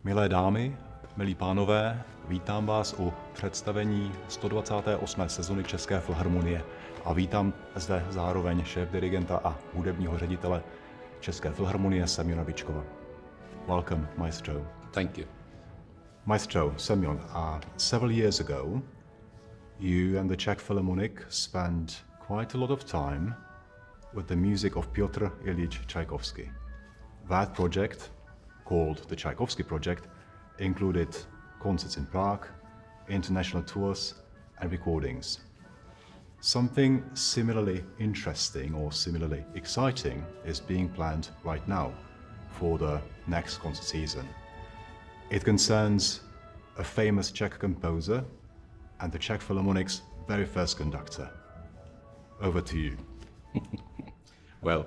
Milé dámy, milí pánové, vítám vás u představení 128. sezony České filharmonie a vítám zde zároveň šéf-dirigenta a hudebního ředitele České filharmonie Semjona Byčkova. Welcome, Maestro. Thank you. Maestro, Semjon, several years ago, you and the Czech Philharmonic spent quite a lot of time with the music of Pyotr Ilyich Tchaikovsky. That project, called the Tchaikovsky Project, included concerts in Prague, international tours and recordings. Something similarly interesting or similarly exciting is being planned right now for the next concert season. It concerns a famous Czech composer and the Czech Philharmonic's very first conductor. Over to you. Well,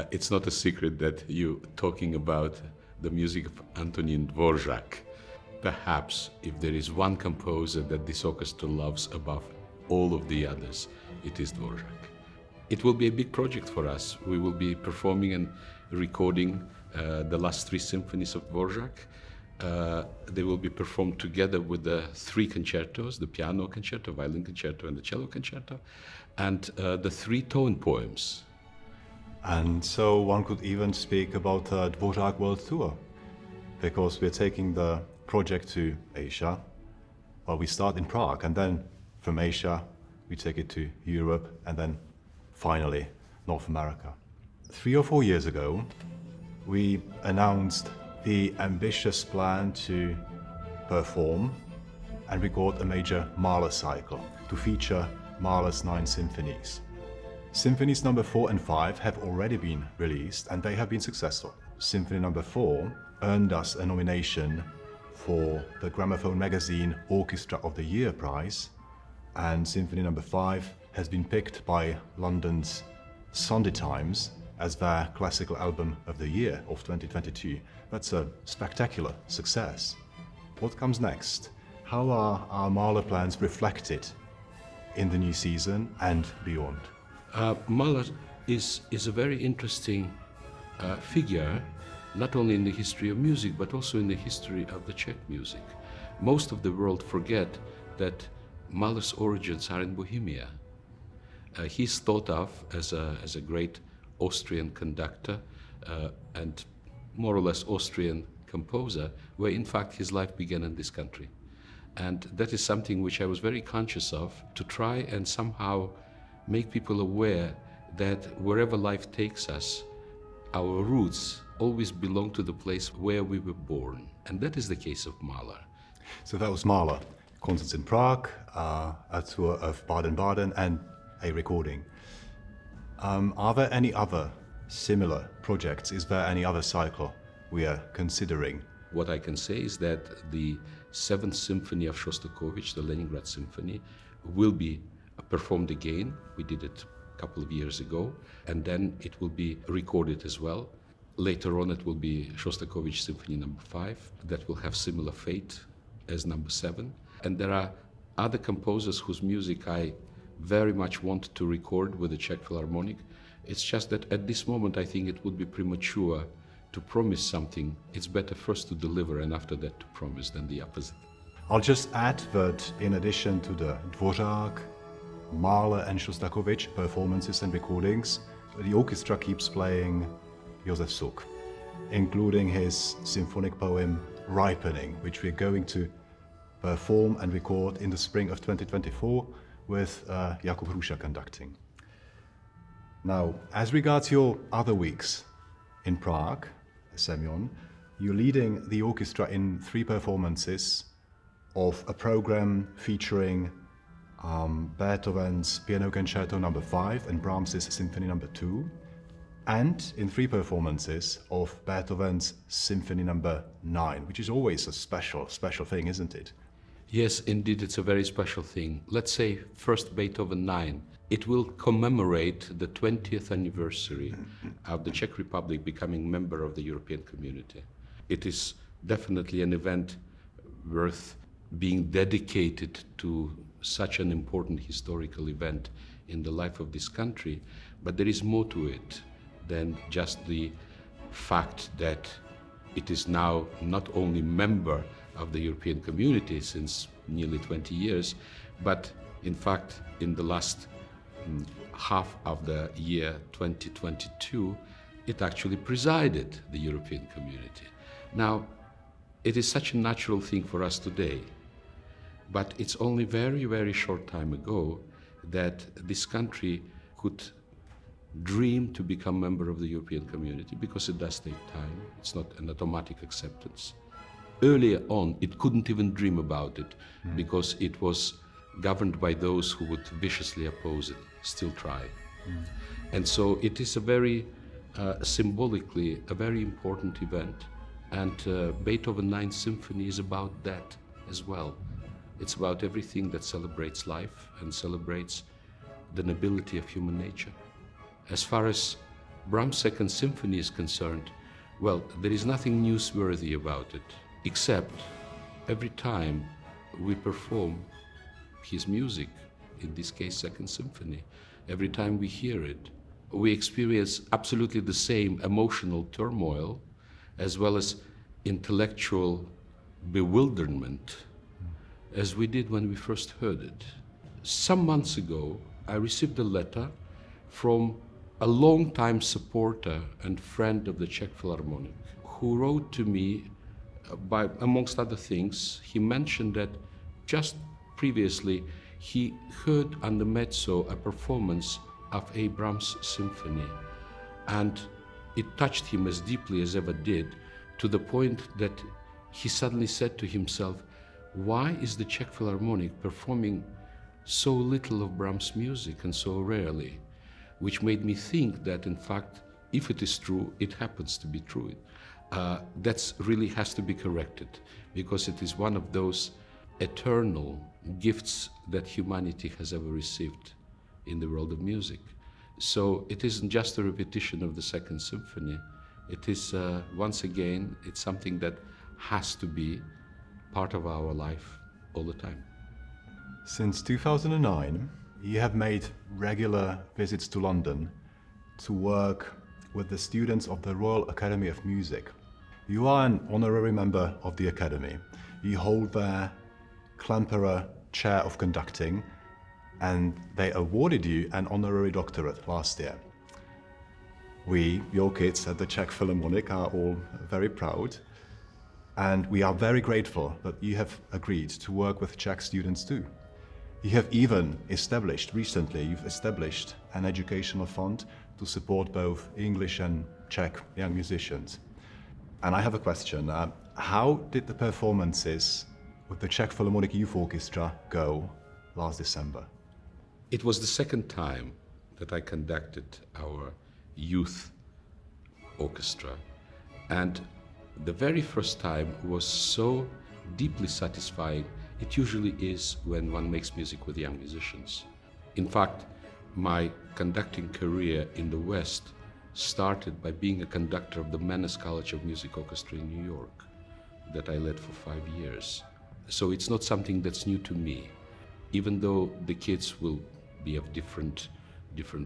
it's not a secret that you're talking about the music of Antonin Dvorak. Perhaps if there is one composer that this orchestra loves above all of the others, it is Dvorak. It will be a big project for us. We will be performing and recording the last three symphonies of Dvorak. They will be performed together with the three concertos, the piano concerto, violin concerto, and the cello concerto, and the three tone poems. And so one could even speak about a Dvorak World Tour, because we're taking the project to Asia. Well, we start in Prague, and then from Asia, we take it to Europe, and then finally, North America. 3 or 4 years ago, we announced the ambitious plan to perform and record a major Mahler cycle to feature Mahler's 9 symphonies. Symphonies number 4 and 5 have already been released and they have been successful. Symphony number 4 earned us a nomination for the Gramophone magazine Orchestra of the Year prize, and Symphony number 5 has been picked by London's Sunday Times as their classical album of the year of 2022. That's a spectacular success. What comes next? How are our Mahler plans reflected in the new season and beyond? Mahler is a very interesting figure, not only in the history of music, but also in the history of the Czech music. Most of the world forget that Mahler's origins are in Bohemia. He's thought of as a great Austrian conductor and more or less Austrian composer, where in fact his life began in this country. And that is something which I was very conscious of, to try and somehow make people aware that wherever life takes us, our roots always belong to the place where we were born. And that is the case of Mahler. So that was Mahler. Concerts in Prague, a tour of Baden-Baden and a recording. Are there any other similar projects? Is there any other cycle we are considering? What I can say is that the 7th Symphony of Shostakovich, the Leningrad Symphony, will be performed again. We did it a couple of years ago, and then it will be recorded as well. Later on it will be Shostakovich Symphony number 5 that will have similar fate as number 7. And there are other composers whose music I very much want to record with the Czech Philharmonic. It's just that at this moment I think it would be premature to promise something. It's better first to deliver and after that to promise than the opposite. I'll just add that in addition to the Dvorak, Mahler and Shostakovich performances and recordings, the orchestra keeps playing Josef Suk, including his symphonic poem Ripening, which we're going to perform and record in the spring of 2024 with Jakub Hrůša conducting. Now, as regards your other weeks in Prague, Semjon, you're leading the orchestra in 3 performances of a program featuring Beethoven's Piano Concerto no. 5 and Brahms's Symphony no. 2, and in 3 performances of Beethoven's Symphony no. 9, which is always a special thing, isn't it? Yes, indeed, it's a very special thing. Let's say first Beethoven 9. It will commemorate the 20th anniversary of the Czech Republic becoming member of the European Community. It is definitely an event worth being dedicated to such an important historical event in the life of this country, but there is more to it than just the fact that It is now not only member of the European community since nearly 20 years, but in fact, in the last half of the year 2022, it actually presided the European community. Now, it is such a natural thing for us today, but it's only very, very short time ago that this country could dream to become member of the European community, because it does take time. It's not an automatic acceptance. Earlier on, it couldn't even dream about it because it was governed by those who would viciously oppose it, still try. And so it is a very symbolically a very important event, and Beethoven's Ninth Symphony is about that as well. It's about everything that celebrates life and celebrates the nobility of human nature. As far as Brahms' Second Symphony is concerned, well, there is nothing newsworthy about it, except every time we perform his music, in this case Second Symphony, every time we hear it, we experience absolutely the same emotional turmoil as well as intellectual bewilderment as we did when we first heard it. Some months ago, I received a letter from a long-time supporter and friend of the Czech Philharmonic, who wrote to me, amongst other things, he mentioned that just previously he heard on the mezzo a performance of a Brahms symphony, and it touched him as deeply as ever did, to the point that he suddenly said to himself, why is the Czech Philharmonic performing so little of Brahms music and so rarely? Which made me think that, in fact, if it is true, it happens to be true. That really has to be corrected, because it is one of those eternal gifts that humanity has ever received in the world of music. So it isn't just a repetition of the Second Symphony. It is, once again, it's something that has to be part of our life all the time. Since 2009, you have made regular visits to London to work with the students of the Royal Academy of Music. You are an honorary member of the Academy. You hold their Klemperer Chair of Conducting, and they awarded you an honorary doctorate last year. We, your kids at the Czech Philharmonic, are all very proud, and we are very grateful that you have agreed to work with Czech students too. You have even you've established an educational fund to support both English and Czech young musicians. And I have a question. How did the performances with the Czech Philharmonic Youth Orchestra go last December? It was the second time that I conducted our youth orchestra, and the very first time was so deeply satisfying. It usually is when one makes music with young musicians. In fact, my conducting career in the West started by being a conductor of the Mannes College of Music Orchestra in New York that I led for 5 years. So it's not something that's new to me, even though the kids will be of different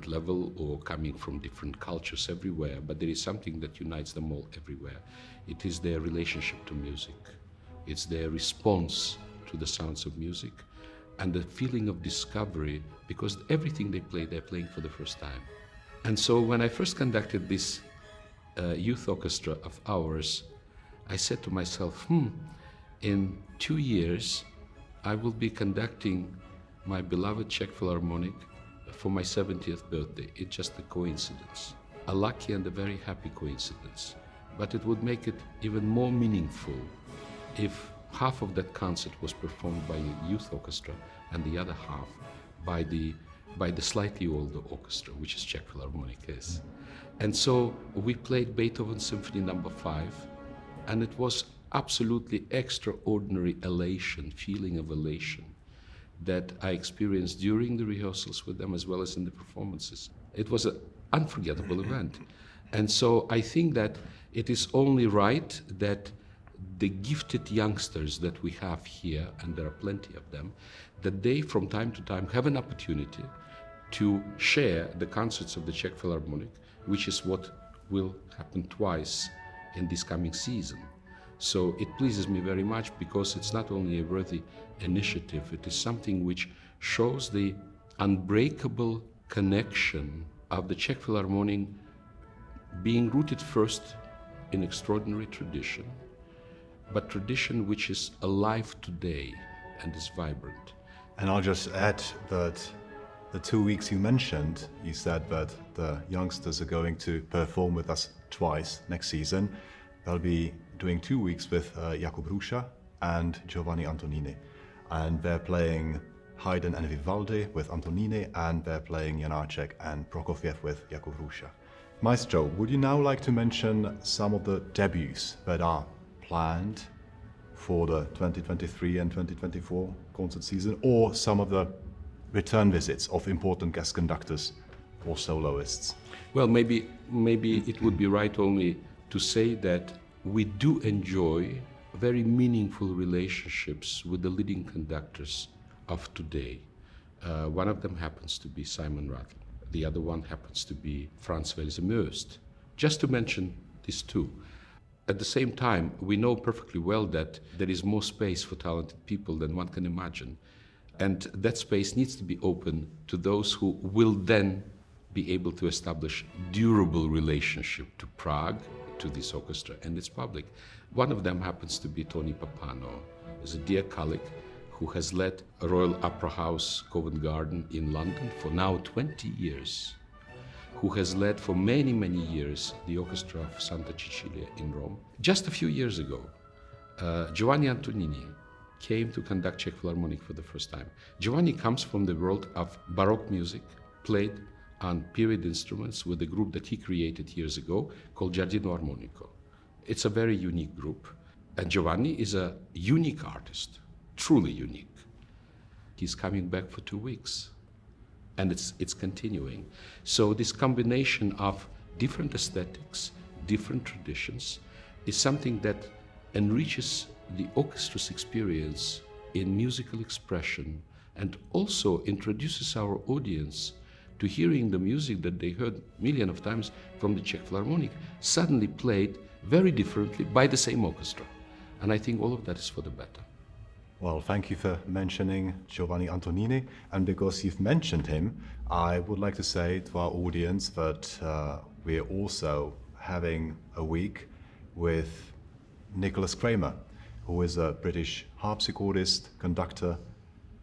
level or coming from different cultures everywhere, but there is something that unites them all everywhere. It is their relationship to music. It's their response to the sounds of music and the feeling of discovery, because everything they play, they're playing for the first time. And so when I first conducted this youth orchestra of ours, I said to myself, in 2 years, I will be conducting my beloved Czech Philharmonic for my 70th birthday. It's just a coincidence, a lucky and a very happy coincidence. But it would make it even more meaningful if half of that concert was performed by a youth orchestra and the other half by the slightly older orchestra, which is Czech Philharmonic is. And so we played Beethoven Symphony No. 5, and it was absolutely extraordinary feeling of elation that I experienced during the rehearsals with them as well as in the performances. It was an unforgettable event. And so I think that it is only right that the gifted youngsters that we have here, and there are plenty of them, that they from time to time have an opportunity to share the concerts of the Czech Philharmonic, which is what will happen twice in this coming season. So it pleases me very much because it's not only a worthy initiative, it is something which shows the unbreakable connection of the Czech Philharmonic being rooted first in extraordinary tradition, but tradition which is alive today and is vibrant. And I'll just add that the 2 weeks you mentioned, you said that the youngsters are going to perform with us twice next season. They'll be doing 2 weeks with Jakub Hrůša and Giovanni Antonini. And they're playing Haydn and Vivaldi with Antonini, and they're playing Janáček and Prokofiev with Jakub Hrůša. Maestro, would you now like to mention some of the debuts that are planned for the 2023 and 2024 concert season, or some of the return visits of important guest conductors or soloists? Well, maybe it would be right only to say that we do enjoy very meaningful relationships with the leading conductors of today. One of them happens to be Simon Rattle. The other one happens to be Franz Welser-Möst. Just to mention these two. At the same time, we know perfectly well that there is more space for talented people than one can imagine. And that space needs to be open to those who will then be able to establish durable relationship to Prague, to this orchestra and its public. One of them happens to be Antonio Pappano, who's a dear colleague who has led Royal Opera House Covent Garden in London for now 20 years, who has led for many, many years the orchestra of Santa Cecilia in Rome. Just a few years ago, Giovanni Antonini came to conduct Czech Philharmonic for the first time. Giovanni comes from the world of Baroque music, played on period instruments with a group that he created years ago called Giardino Armonico. It's a very unique group, and Giovanni is a unique artist, truly unique. He's coming back for 2 weeks, and it's continuing. So this combination of different aesthetics, different traditions, is something that enriches the orchestra's experience in musical expression and also introduces our audience to hearing the music that they heard millions of times from the Czech Philharmonic, suddenly played very differently by the same orchestra. And I think all of that is for the better. Well, thank you for mentioning Giovanni Antonini, and because you've mentioned him, I would like to say to our audience that we're also having a week with Nicholas Kraemer, who is a British harpsichordist, conductor,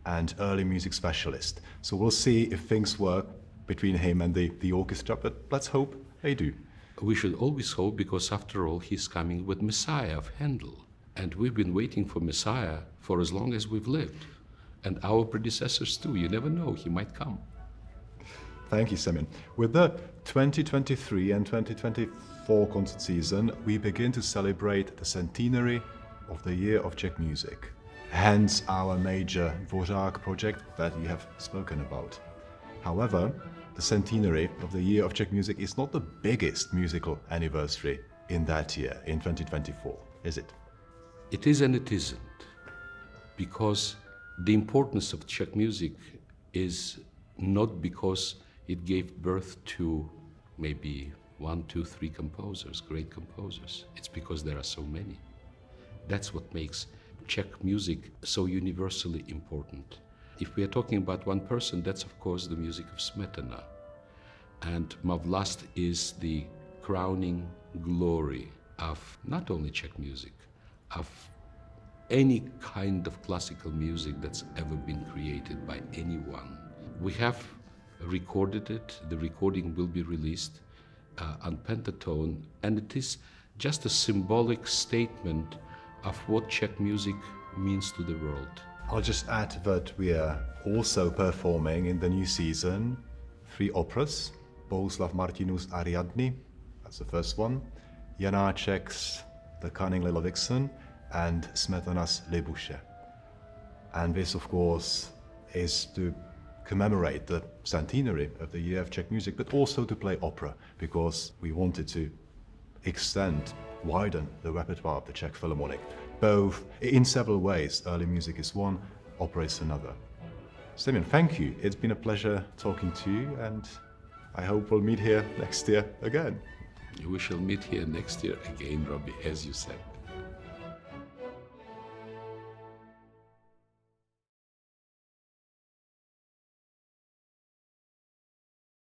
and early music specialist. So we'll see if things work between him and the orchestra, but let's hope they do. We should always hope, because after all, he's coming with Messiah of Handel. And we've been waiting for Messiah for as long as we've lived. And our predecessors too, you never know, he might come. Thank you, Semyon. With the 2023 and 2024 concert season, we begin to celebrate the centenary of the Year of Czech Music. Hence our major Dvořák project that you have spoken about. However, the centenary of the Year of Czech Music is not the biggest musical anniversary in that year, in 2024, is it? It is and it isn't, because the importance of Czech music is not because it gave birth to maybe 1, 2, 3 composers, great composers. It's because there are so many. That's what makes Czech music so universally important. If we are talking about one person, that's of course the music of Smetana. And Má vlast is the crowning glory of not only Czech music, of any kind of classical music that's ever been created by anyone. We have recorded it, the recording will be released on Pentatone, and it is just a symbolic statement of what Czech music means to the world. I'll just add that we are also performing in the new season 3 operas, Bohuslav Martinův's Ariadne, that's the first one, Janáček's The Cunning Little Vixen, and Smetana's Libuše. And this, of course, is to commemorate the centenary of the Year of Czech Music, but also to play opera, because we wanted to extend, widen the repertoire of the Czech Philharmonic, both in several ways. Early music is one, opera is another. Semyon, thank you. It's been a pleasure talking to you, and I hope we'll meet here next year again. We shall meet here next year again, Robbie, as you said.